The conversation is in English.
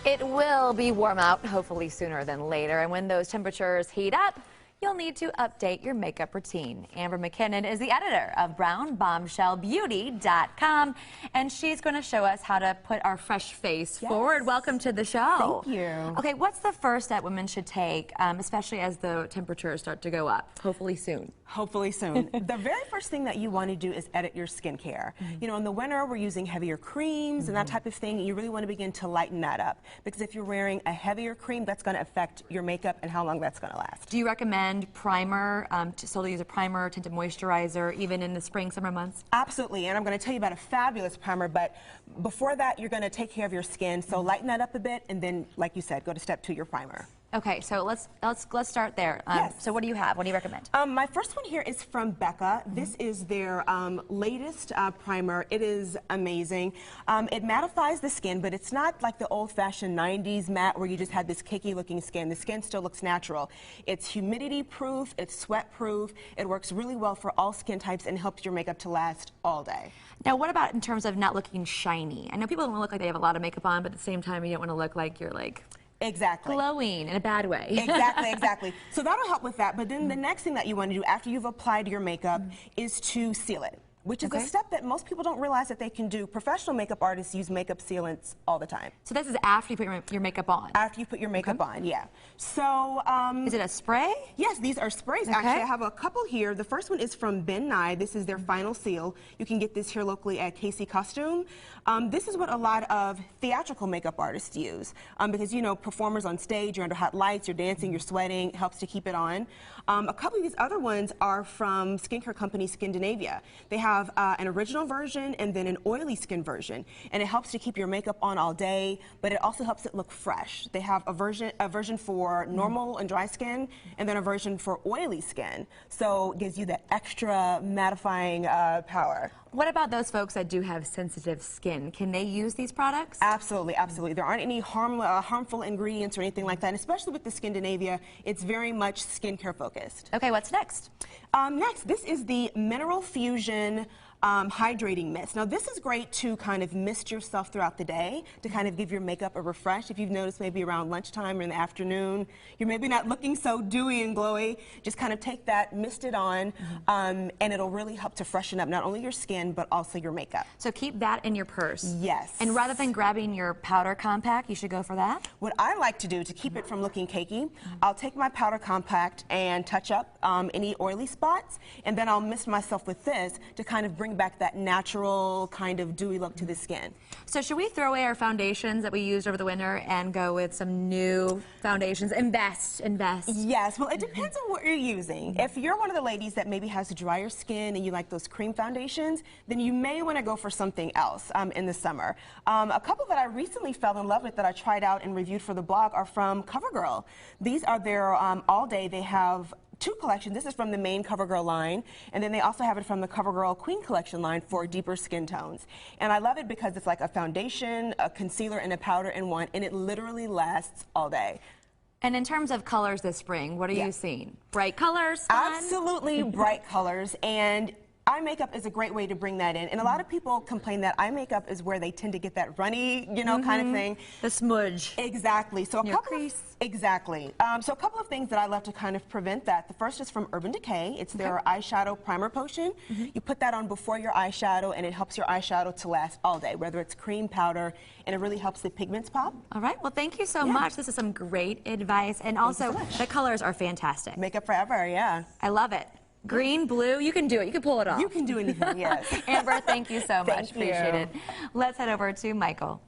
It will be warm out, hopefully sooner than later, and when those temperatures heat up, you'll need to update your makeup routine. Amber McKinnon is the editor of BrownBombshellBeauty.com, and she's going to show us how to put our fresh face forward. Welcome to the show. Thank you. Okay, what's the first step women should take, especially as the temperatures start to go up? Hopefully soon. Hopefully soon. The very first thing that you want to do is edit your skincare. You know, in the winter, we're using heavier creams and that type of thing. You really want to begin to lighten that up, because if you're wearing a heavier cream, that's going to affect your makeup and how long that's going to last. Do you recommend primer, to still use a primer, tinted moisturizer, even in the spring, summer months? Absolutely, and I'm going to tell you about a fabulous primer, but before that, you're going to take care of your skin, so lighten that up a bit, and then, like you said, go to step 2, your primer. Okay, so let's start there. Yes. So what do you have? What do you recommend? My first one here is from Becca. This is their latest primer. It is amazing. It mattifies the skin, but it's not like the old-fashioned 90s matte where you just had this cakey-looking skin. The skin still looks natural. It's humidity-proof. It's sweat-proof. It works really well for all skin types and helps your makeup to last all day. Now, what about in terms of not looking shiny? I know people don't want to look like they have a lot of makeup on, but at the same time, you don't want to look like you're like... Exactly. glowing in a bad way. Exactly. So that'll help with that. But then the next thing that you want to do after you've applied your makeup is to seal it, which is a step that most people don't realize that they can do. Professional makeup artists use makeup sealants all the time. So this is after you put your makeup on? After you put your makeup on, yeah. So, is it a spray? Yes, these are sprays. Actually, I have a couple here. The first one is from Ben Nye. This is their final seal. You can get this here locally at Casey Costume. This is what a lot of theatrical makeup artists use, because, you know, performers on stage, you're under hot lights, you're dancing, you're sweating, it helps to keep it on. A couple of these other ones are from skincare company Skindinavia. They have an original version and then an oily skin version, and it helps to keep your makeup on all day, but it also helps it look fresh. They have a version for normal and dry skin, and then a version for oily skin, so it gives you that extra mattifying power. What about those folks that do have sensitive skin? Can they use these products? Absolutely, absolutely. There aren't any harmful ingredients or anything like that, and especially with the Skindinavia, it's very much skincare focused. Okay, what's next? Next, this is the Mineral Fusion hydrating mist. Now, this is great to kind of mist yourself throughout the day to kind of give your makeup a refresh. If you've noticed maybe around lunchtime or in the afternoon, you're maybe not looking so dewy and glowy, just kind of take that, mist it on, and it'll really help to freshen up not only your skin, but also your makeup. So keep that in your purse. Yes. And rather than grabbing your powder compact, you should go for that? What I like to do to keep it from looking cakey, I'll take my powder compact and touch up any oily spots, and then I'll mist myself with this to kind of bring back that natural kind of dewy look to the skin. So should we throw away our foundations that we used over the winter and go with some new foundations? Invest. Yes, well, it depends on what you're using. If you're one of the ladies that maybe has drier skin and you like those cream foundations, then you may want to go for something else in the summer. A couple that I recently fell in love with that I tried out and reviewed for the blog are from CoverGirl. These are their all day. They have 2 collections. This is from the main CoverGirl line, and then they also have it from the CoverGirl Queen Collection line for deeper skin tones. And I love it because it's like a foundation, a concealer, and a powder in one, and it literally lasts all day. And in terms of colors this spring, what are you seeing? Bright colors? Fun? Absolutely bright colors, and eye makeup is a great way to bring that in. And a lot of people complain that eye makeup is where they tend to get that runny, you know, kind of thing. The smudge. Exactly. So a couple crease. So a couple of things that I love to kind of prevent that. The first is from Urban Decay. It's their eyeshadow primer potion. You put that on before your eyeshadow, and it helps your eyeshadow to last all day, whether it's cream, powder, and it really helps the pigments pop. All right. Well, thank you so much. This is some great advice. And also, the colors are fantastic. Makeup forever, yeah. I love it. Green, blue, you can do it. You can pull it off. You can do anything, yes. Amber, thank you so much. Thank you. Appreciate it. Let's head over to Michael.